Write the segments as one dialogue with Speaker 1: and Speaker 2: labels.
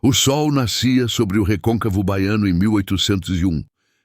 Speaker 1: O sol nascia sobre o recôncavo baiano em 1801,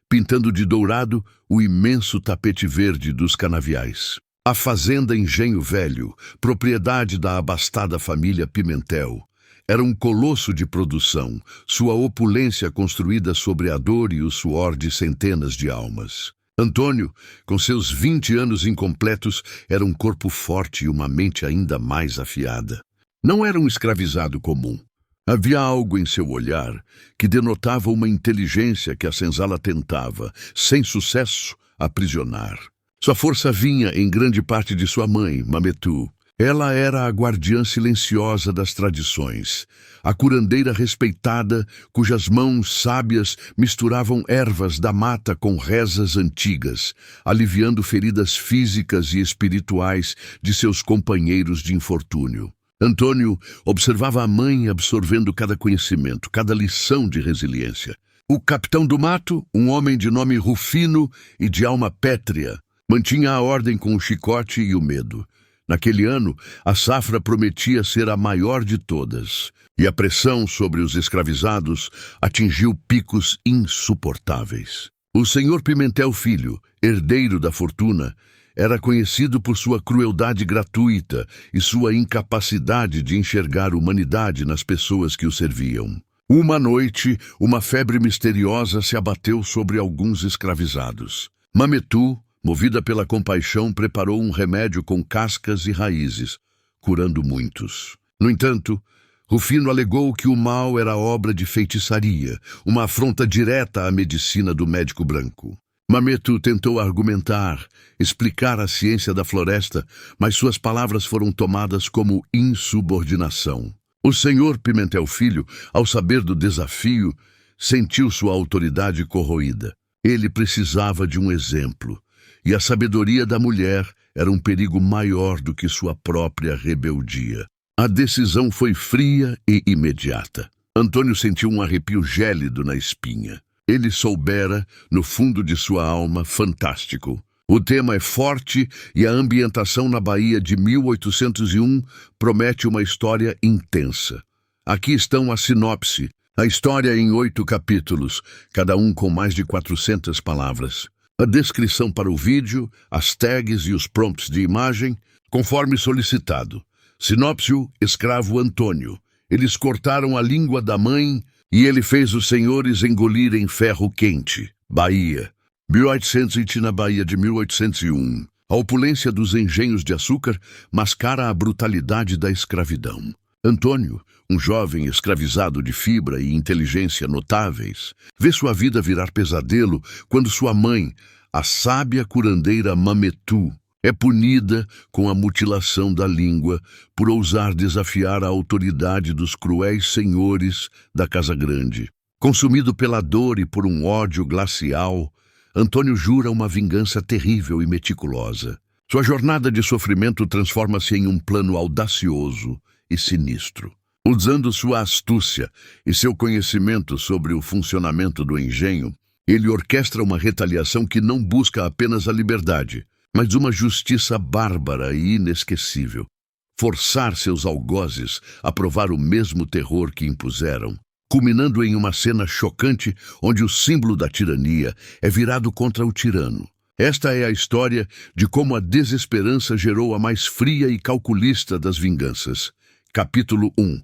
Speaker 1: pintando de dourado o imenso tapete verde dos canaviais. A fazenda Engenho Velho, propriedade da abastada família Pimentel, era um colosso de produção, sua opulência construída sobre a dor e o suor de centenas de almas. Antônio, com seus 20 anos incompletos, era um corpo forte e uma mente ainda mais afiada. Não era um escravizado comum. Havia algo em seu olhar que denotava uma inteligência que a senzala tentava, sem sucesso, aprisionar. Sua força vinha em grande parte de sua mãe, Mametu. Ela era a guardiã silenciosa das tradições, a curandeira respeitada cujas mãos sábias misturavam ervas da mata com rezas antigas, aliviando feridas físicas e espirituais de seus companheiros de infortúnio. Antônio observava a mãe absorvendo cada conhecimento, cada lição de resiliência. O capitão do mato, um homem de nome Rufino e de alma pétrea, mantinha a ordem com o chicote e o medo. Naquele ano, a safra prometia ser a maior de todas, e a pressão sobre os escravizados atingiu picos insuportáveis. O senhor Pimentel Filho, herdeiro da fortuna, era conhecido por sua crueldade gratuita e sua incapacidade de enxergar humanidade nas pessoas que o serviam. Uma noite, uma febre misteriosa se abateu sobre alguns escravizados. Mametu, movida pela compaixão, preparou um remédio com cascas e raízes, curando muitos. No entanto, Rufino alegou que o mal era obra de feitiçaria, uma afronta direta à medicina do médico branco. Mametu tentou argumentar, explicar a ciência da floresta, mas suas palavras foram tomadas como insubordinação. O senhor Pimentel Filho, ao saber do desafio, sentiu sua autoridade corroída. Ele precisava de um exemplo, e a sabedoria da mulher era um perigo maior do que sua própria rebeldia. A decisão foi fria e imediata. Antônio sentiu um arrepio gélido na espinha. Ele soubera, no fundo de sua alma, fantástico. O tema é forte e a ambientação na Bahia de 1801 promete uma história intensa. Aqui estão a sinopse, a história em 8 capítulos, cada um com mais de 400 palavras. A descrição para o vídeo, as tags e os prompts de imagem, conforme solicitado. Sinopse: escravo Antônio. Eles cortaram a língua da mãe e ele fez os senhores engolirem ferro quente. Bahia. 1800 na Bahia de 1801. A opulência dos engenhos de açúcar mascara a brutalidade da escravidão. Antônio, um jovem escravizado de fibra e inteligência notáveis, vê sua vida virar pesadelo quando sua mãe, a sábia curandeira Mametu, é punida com a mutilação da língua por ousar desafiar a autoridade dos cruéis senhores da Casa Grande. Consumido pela dor e por um ódio glacial, Antônio jura uma vingança terrível e meticulosa. Sua jornada de sofrimento transforma-se em um plano audacioso e sinistro. Usando sua astúcia e seu conhecimento sobre o funcionamento do engenho, ele orquestra uma retaliação que não busca apenas a liberdade, mas uma justiça bárbara e inesquecível. Forçar seus algozes a provar o mesmo terror que impuseram, culminando em uma cena chocante onde o símbolo da tirania é virado contra o tirano. Esta é a história de como a desesperança gerou a mais fria e calculista das vinganças. Capítulo 1.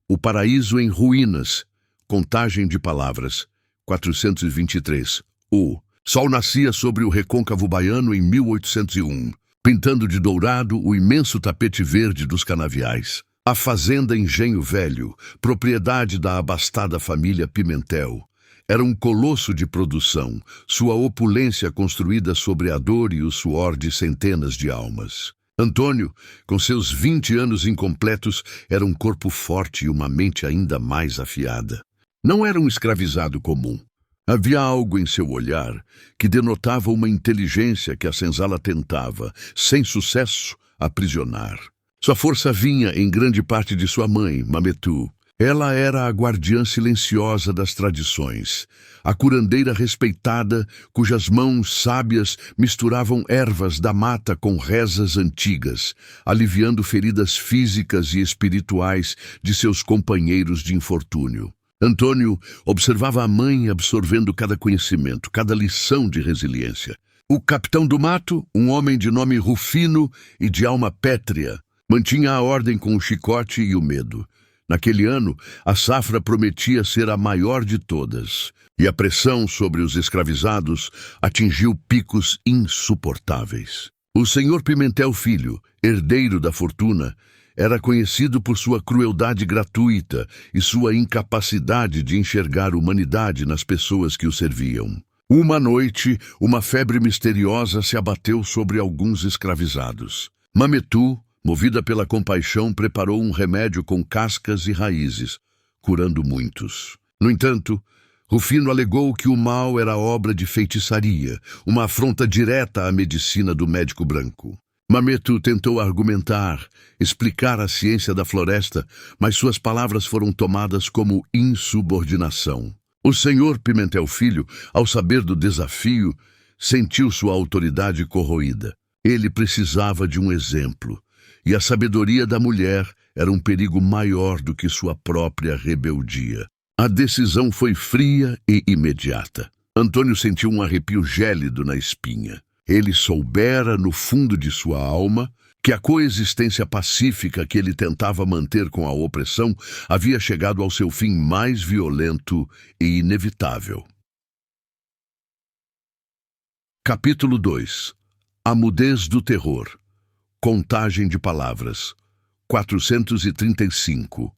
Speaker 1: O paraíso em ruínas. Contagem de palavras. 423. O sol nascia sobre o recôncavo baiano em 1801, pintando de dourado o imenso tapete verde dos canaviais. A fazenda Engenho Velho, propriedade da abastada família Pimentel, era um colosso de produção, sua opulência construída sobre a dor e o suor de centenas de almas. Antônio, com seus 20 anos incompletos, era um corpo forte e uma mente ainda mais afiada. Não era um escravizado comum. Havia algo em seu olhar que denotava uma inteligência que a senzala tentava, sem sucesso, aprisionar. Sua força vinha em grande parte de sua mãe, Mametu. Ela era a guardiã silenciosa das tradições, a curandeira respeitada cujas mãos sábias misturavam ervas da mata com rezas antigas, aliviando feridas físicas e espirituais de seus companheiros de infortúnio. Antônio observava a mãe absorvendo cada conhecimento, cada lição de resiliência. O capitão do mato, um homem de nome Rufino e de alma pétrea, mantinha a ordem com o chicote e o medo. Naquele ano, a safra prometia ser a maior de todas, e a pressão sobre os escravizados atingiu picos insuportáveis. O senhor Pimentel Filho, herdeiro da fortuna, era conhecido por sua crueldade gratuita e sua incapacidade de enxergar humanidade nas pessoas que o serviam. Uma noite, uma febre misteriosa se abateu sobre alguns escravizados. Mametu, movida pela compaixão, preparou um remédio com cascas e raízes, curando muitos. No entanto, Rufino alegou que o mal era obra de feitiçaria, uma afronta direta à medicina do médico branco. Mametu tentou argumentar, explicar a ciência da floresta, mas suas palavras foram tomadas como insubordinação. O senhor Pimentel Filho, ao saber do desafio, sentiu sua autoridade corroída. Ele precisava de um exemplo, e a sabedoria da mulher era um perigo maior do que sua própria rebeldia. A decisão foi fria e imediata. Antônio sentiu um arrepio gélido na espinha. Ele soubera, no fundo de sua alma, que a coexistência pacífica que ele tentava manter com a opressão havia chegado ao seu fim mais violento e inevitável. Capítulo 2. A mudez do terror. Contagem de palavras. 435.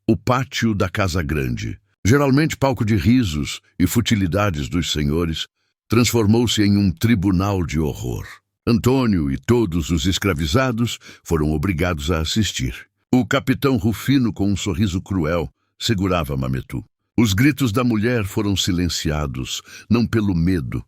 Speaker 1: O pátio da Casa Grande, geralmente palco de risos e futilidades dos senhores, transformou-se em um tribunal de horror. Antônio e todos os escravizados foram obrigados a assistir. O capitão Rufino, com um sorriso cruel, segurava Mametu. Os gritos da mulher foram silenciados, não pelo medo,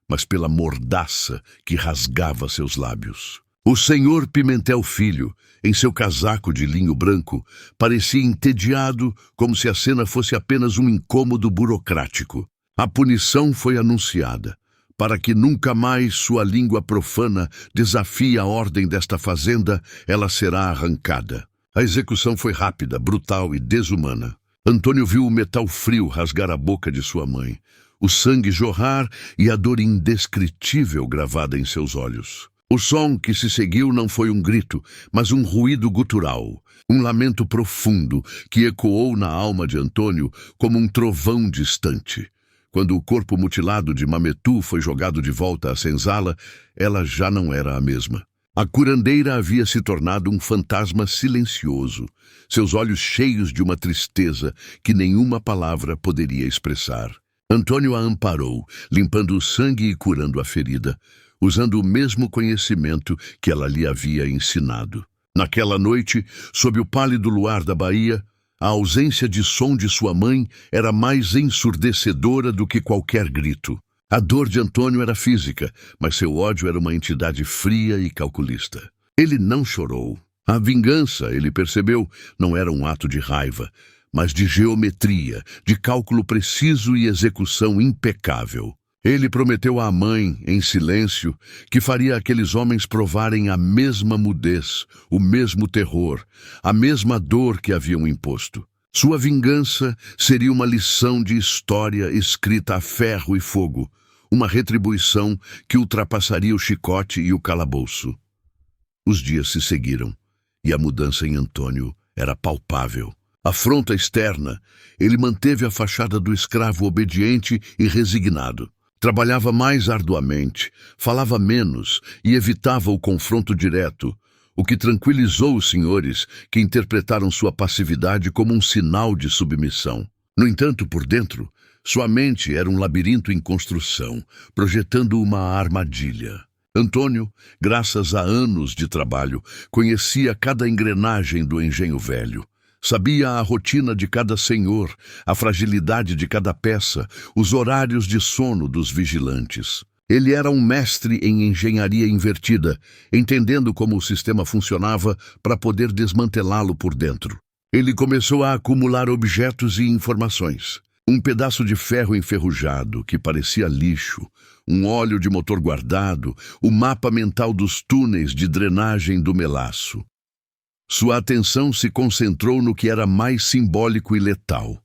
Speaker 1: mas pela mordaça que rasgava seus lábios. O senhor Pimentel Filho, em seu casaco de linho branco, parecia entediado, como se a cena fosse apenas um incômodo burocrático. A punição foi anunciada. Para que nunca mais sua língua profana desafie a ordem desta fazenda, ela será arrancada. A execução foi rápida, brutal e desumana. Antônio viu o metal frio rasgar a boca de sua mãe, o sangue jorrar e a dor indescritível gravada em seus olhos. O som que se seguiu não foi um grito, mas um ruído gutural, um lamento profundo que ecoou na alma de Antônio como um trovão distante. Quando o corpo mutilado de Mametu foi jogado de volta à senzala, ela já não era a mesma. A curandeira havia se tornado um fantasma silencioso, seus olhos cheios de uma tristeza que nenhuma palavra poderia expressar. Antônio a amparou, limpando o sangue e curando a ferida, usando o mesmo conhecimento que ela lhe havia ensinado. Naquela noite, sob o pálido luar da baía, a ausência de som de sua mãe era mais ensurdecedora do que qualquer grito. A dor de Antônio era física, mas seu ódio era uma entidade fria e calculista. Ele não chorou. A vingança, ele percebeu, não era um ato de raiva, mas de geometria, de cálculo preciso e execução impecável. Ele prometeu à mãe, em silêncio, que faria aqueles homens provarem a mesma mudez, o mesmo terror, a mesma dor que haviam imposto. Sua vingança seria uma lição de história escrita a ferro e fogo, uma retribuição que ultrapassaria o chicote e o calabouço. Os dias se seguiram, e a mudança em Antônio era palpável. Afronta externa, ele manteve a fachada do escravo obediente e resignado. Trabalhava mais arduamente, falava menos e evitava o confronto direto, o que tranquilizou os senhores, que interpretaram sua passividade como um sinal de submissão. No entanto, por dentro, sua mente era um labirinto em construção, projetando uma armadilha. Antônio, graças a anos de trabalho, conhecia cada engrenagem do engenho velho. Sabia a rotina de cada senhor, a fragilidade de cada peça, os horários de sono dos vigilantes. Ele era um mestre em engenharia invertida, entendendo como o sistema funcionava para poder desmantelá-lo por dentro. Ele começou a acumular objetos e informações. Um pedaço de ferro enferrujado, que parecia lixo, um óleo de motor guardado, o mapa mental dos túneis de drenagem do melaço. Sua atenção se concentrou no que era mais simbólico e letal: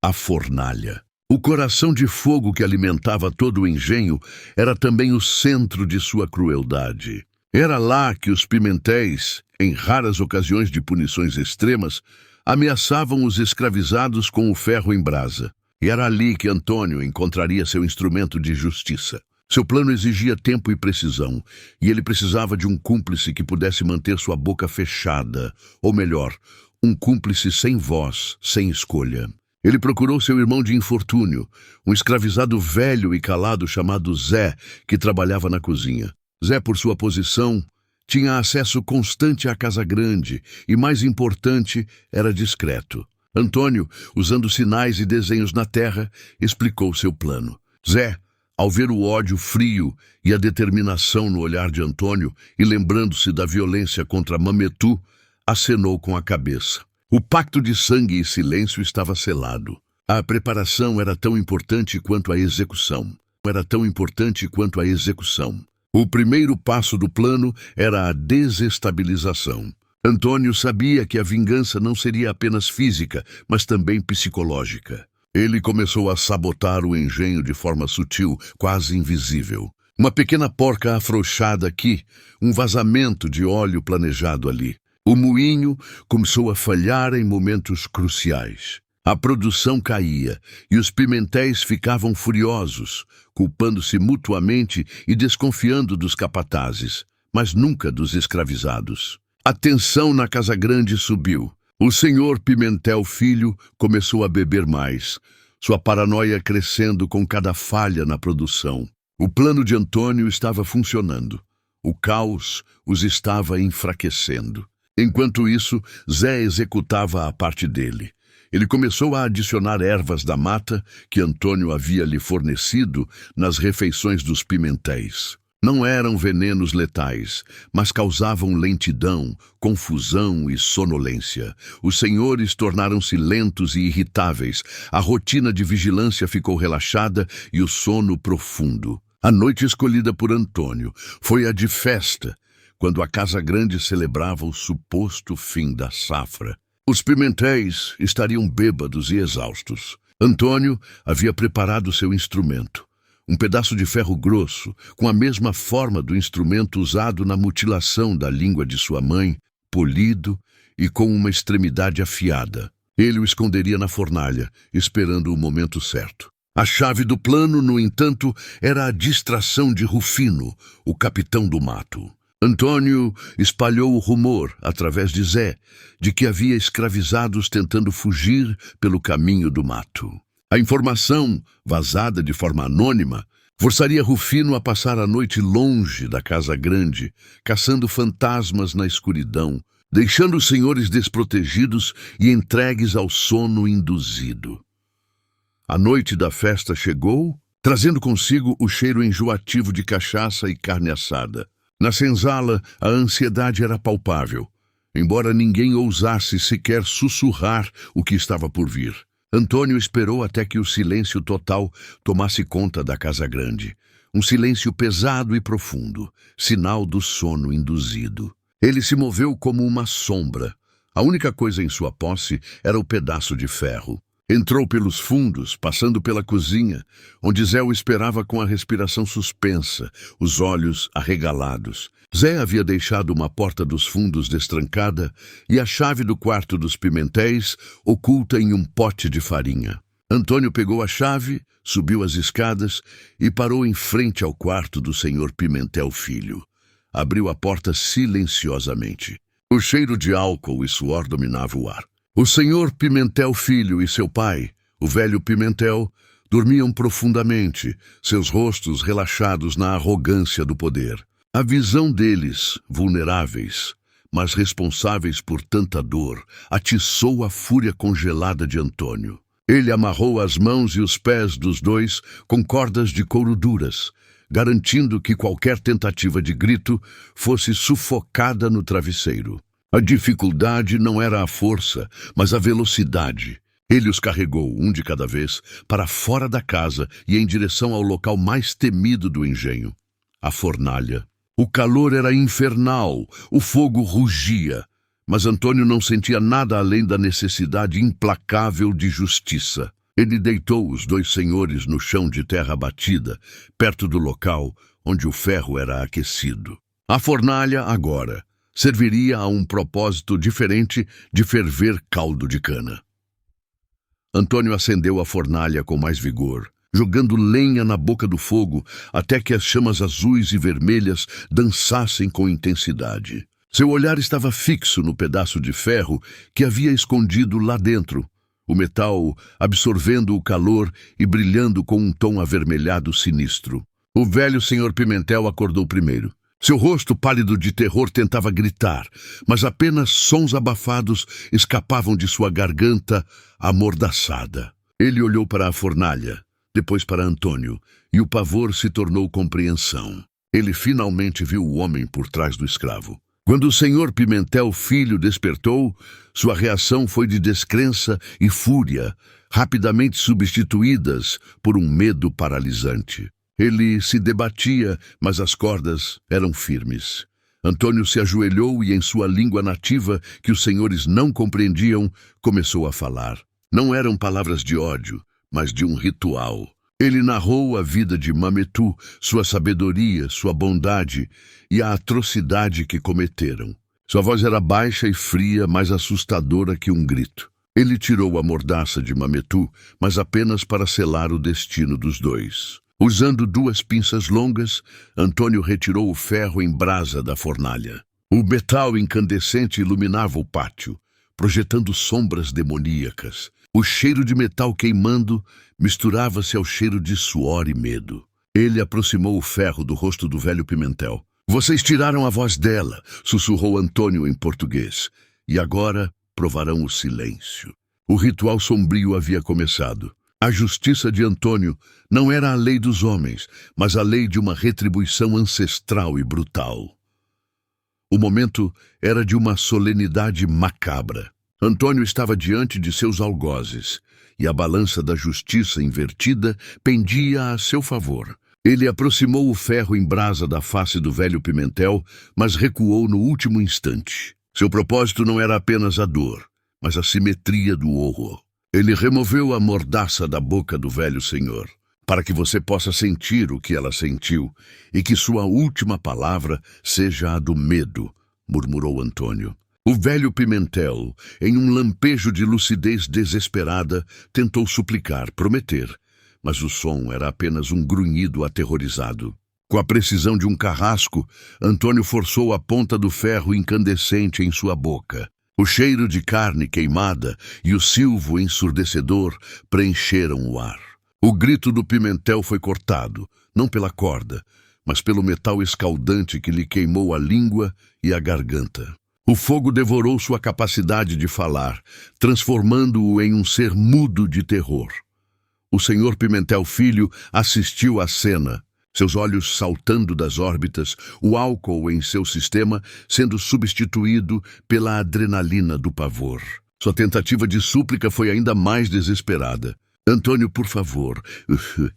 Speaker 1: a fornalha. O coração de fogo que alimentava todo o engenho era também o centro de sua crueldade. Era lá que os Pimentéis, em raras ocasiões de punições extremas, ameaçavam os escravizados com o ferro em brasa. E era ali que Antônio encontraria seu instrumento de justiça. Seu plano exigia tempo e precisão, e ele precisava de um cúmplice que pudesse manter sua boca fechada, ou melhor, um cúmplice sem voz, sem escolha. Ele procurou seu irmão de infortúnio, um escravizado velho e calado chamado Zé, que trabalhava na cozinha. Zé, por sua posição, tinha acesso constante à casa grande e, mais importante, era discreto. Antônio, usando sinais e desenhos na terra, explicou seu plano. Zé, ao ver o ódio frio e a determinação no olhar de Antônio e lembrando-se da violência contra Mametu, acenou com a cabeça. O pacto de sangue e silêncio estava selado. A preparação era tão importante quanto a execução. O primeiro passo do plano era a desestabilização. Antônio sabia que a vingança não seria apenas física, mas também psicológica. Ele começou a sabotar o engenho de forma sutil, quase invisível. Uma pequena porca afrouxada aqui, um vazamento de óleo planejado ali. O moinho começou a falhar em momentos cruciais. A produção caía e os Pimentéis ficavam furiosos, culpando-se mutuamente e desconfiando dos capatazes, mas nunca dos escravizados. A tensão na Casa Grande subiu. O senhor Pimentel Filho começou a beber mais, sua paranoia crescendo com cada falha na produção. O plano de Antônio estava funcionando. O caos os estava enfraquecendo. Enquanto isso, Zé executava a parte dele. Ele começou a adicionar ervas da mata que Antônio havia lhe fornecido nas refeições dos Pimentéis. Não eram venenos letais, mas causavam lentidão, confusão e sonolência. Os senhores tornaram-se lentos e irritáveis, a rotina de vigilância ficou relaxada e o sono profundo. A noite escolhida por Antônio foi a de festa, quando a Casa Grande celebrava o suposto fim da safra. Os Pimentéis estariam bêbados e exaustos. Antônio havia preparado seu instrumento. Um pedaço de ferro grosso, com a mesma forma do instrumento usado na mutilação da língua de sua mãe, polido e com uma extremidade afiada. Ele o esconderia na fornalha, esperando o momento certo. A chave do plano, no entanto, era a distração de Rufino, o capitão do mato. Antônio espalhou o rumor, através de Zé, de que havia escravizados tentando fugir pelo caminho do mato. A informação, vazada de forma anônima, forçaria Rufino a passar a noite longe da Casa Grande, caçando fantasmas na escuridão, deixando os senhores desprotegidos e entregues ao sono induzido. A noite da festa chegou, trazendo consigo o cheiro enjoativo de cachaça e carne assada. Na senzala, a ansiedade era palpável, embora ninguém ousasse sequer sussurrar o que estava por vir. Antônio esperou até que o silêncio total tomasse conta da Casa Grande. Um silêncio pesado e profundo, sinal do sono induzido. Ele se moveu como uma sombra. A única coisa em sua posse era o pedaço de ferro. Entrou pelos fundos, passando pela cozinha, onde Zé o esperava com a respiração suspensa, os olhos arregalados. Zé havia deixado uma porta dos fundos destrancada e a chave do quarto dos Pimentéis oculta em um pote de farinha. Antônio pegou a chave, subiu as escadas e parou em frente ao quarto do senhor Pimentel Filho. Abriu a porta silenciosamente. O cheiro de álcool e suor dominava o ar. O senhor Pimentel Filho e seu pai, o velho Pimentel, dormiam profundamente, seus rostos relaxados na arrogância do poder. A visão deles, vulneráveis, mas responsáveis por tanta dor, atiçou a fúria congelada de Antônio. Ele amarrou as mãos e os pés dos dois com cordas de couro duras, garantindo que qualquer tentativa de grito fosse sufocada no travesseiro. A dificuldade não era a força, mas a velocidade. Ele os carregou, um de cada vez, para fora da casa e em direção ao local mais temido do engenho, a fornalha. O calor era infernal, o fogo rugia, mas Antônio não sentia nada além da necessidade implacável de justiça. Ele deitou os dois senhores no chão de terra batida, perto do local onde o ferro era aquecido. A fornalha, agora, serviria a um propósito diferente de ferver caldo de cana. Antônio acendeu a fornalha com mais vigor, jogando lenha na boca do fogo até que as chamas azuis e vermelhas dançassem com intensidade. Seu olhar estava fixo no pedaço de ferro que havia escondido lá dentro, o metal absorvendo o calor e brilhando com um tom avermelhado sinistro. O velho senhor Pimentel acordou primeiro. Seu rosto pálido de terror tentava gritar, mas apenas sons abafados escapavam de sua garganta amordaçada. Ele olhou para a fornalha, depois para Antônio, e o pavor se tornou compreensão. Ele finalmente viu o homem por trás do escravo. Quando o senhor Pimentel Filho despertou, sua reação foi de descrença e fúria, rapidamente substituídas por um medo paralisante. Ele se debatia, mas as cordas eram firmes. Antônio se ajoelhou e, em sua língua nativa, que os senhores não compreendiam, começou a falar. Não eram palavras de ódio, mas de um ritual. Ele narrou a vida de Mametu, sua sabedoria, sua bondade e a atrocidade que cometeram. Sua voz era baixa e fria, mais assustadora que um grito. Ele tirou a mordaça de Mametu, mas apenas para selar o destino dos dois. Usando duas pinças longas, Antônio retirou o ferro em brasa da fornalha. O metal incandescente iluminava o pátio, projetando sombras demoníacas. O cheiro de metal queimando misturava-se ao cheiro de suor e medo. Ele aproximou o ferro do rosto do velho Pimentel. "Vocês tiraram a voz dela", sussurrou Antônio em português. "E agora provarão o silêncio." O ritual sombrio havia começado. A justiça de Antônio não era a lei dos homens, mas a lei de uma retribuição ancestral e brutal. O momento era de uma solenidade macabra. Antônio estava diante de seus algozes, e a balança da justiça invertida pendia a seu favor. Ele aproximou o ferro em brasa da face do velho Pimentel, mas recuou no último instante. Seu propósito não era apenas a dor, mas a simetria do horror. Ele removeu a mordaça da boca do velho senhor, para que você possa sentir o que ela sentiu, e que sua última palavra seja a do medo, murmurou Antônio. O velho Pimentel, em um lampejo de lucidez desesperada, tentou suplicar, prometer, mas o som era apenas um grunhido aterrorizado. Com a precisão de um carrasco, Antônio forçou a ponta do ferro incandescente em sua boca. O cheiro de carne queimada e o silvo ensurdecedor preencheram o ar. O grito do Pimentel foi cortado, não pela corda, mas pelo metal escaldante que lhe queimou a língua e a garganta. O fogo devorou sua capacidade de falar, transformando-o em um ser mudo de terror. O senhor Pimentel Filho assistiu à cena, seus olhos saltando das órbitas, o álcool em seu sistema sendo substituído pela adrenalina do pavor. Sua tentativa de súplica foi ainda mais desesperada. "Antônio, por favor",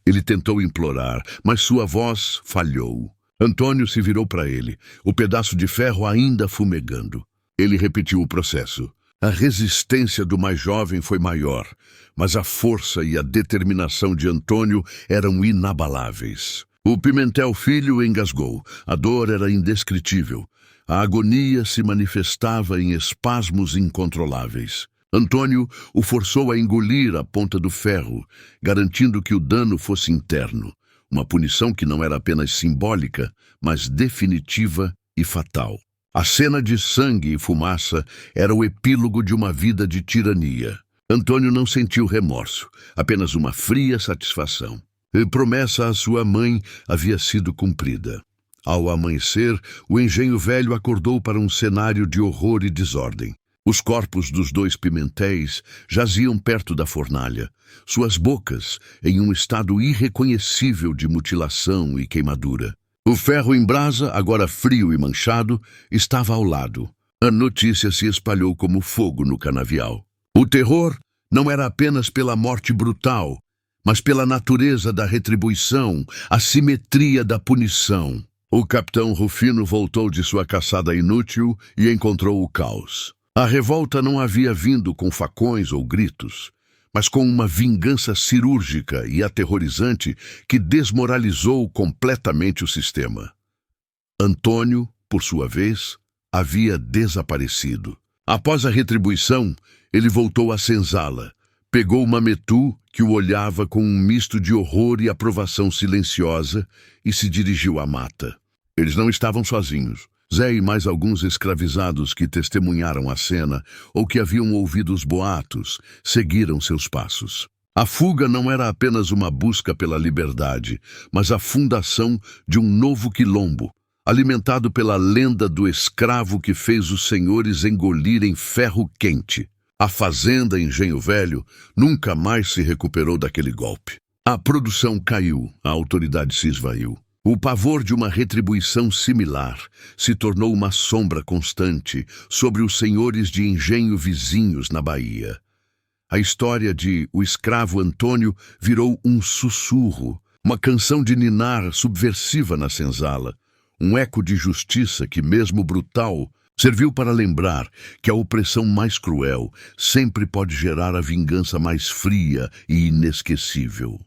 Speaker 1: ele tentou implorar, mas sua voz falhou. Antônio se virou para ele, o pedaço de ferro ainda fumegando. Ele repetiu o processo. A resistência do mais jovem foi maior, mas a força e a determinação de Antônio eram inabaláveis. O Pimentel Filho engasgou. A dor era indescritível. A agonia se manifestava em espasmos incontroláveis. Antônio o forçou a engolir a ponta do ferro, garantindo que o dano fosse interno. Uma punição que não era apenas simbólica, mas definitiva e fatal. A cena de sangue e fumaça era o epílogo de uma vida de tirania. Antônio não sentiu remorso, apenas uma fria satisfação. A promessa à sua mãe havia sido cumprida. Ao amanhecer, o engenho velho acordou para um cenário de horror e desordem. Os corpos dos dois Pimentéis jaziam perto da fornalha, suas bocas em um estado irreconhecível de mutilação e queimadura. O ferro em brasa, agora frio e manchado, estava ao lado. A notícia se espalhou como fogo no canavial. O terror não era apenas pela morte brutal, mas pela natureza da retribuição, a simetria da punição. O capitão Rufino voltou de sua caçada inútil e encontrou o caos. A revolta não havia vindo com facões ou gritos, mas com uma vingança cirúrgica e aterrorizante que desmoralizou completamente o sistema. Antônio, por sua vez, havia desaparecido. Após a retribuição, ele voltou à senzala, pegou Mametu, que o olhava com um misto de horror e aprovação silenciosa, e se dirigiu à mata. Eles não estavam sozinhos. Zé e mais alguns escravizados que testemunharam a cena ou que haviam ouvido os boatos seguiram seus passos. A fuga não era apenas uma busca pela liberdade, mas a fundação de um novo quilombo, alimentado pela lenda do escravo que fez os senhores engolirem ferro quente. A fazenda Engenho Velho nunca mais se recuperou daquele golpe. A produção caiu, a autoridade se esvaiu. O pavor de uma retribuição similar se tornou uma sombra constante sobre os senhores de engenho vizinhos na Bahia. A história de O Escravo Antônio virou um sussurro, uma canção de ninar subversiva na senzala, um eco de justiça que, mesmo brutal, serviu para lembrar que a opressão mais cruel sempre pode gerar a vingança mais fria e inesquecível.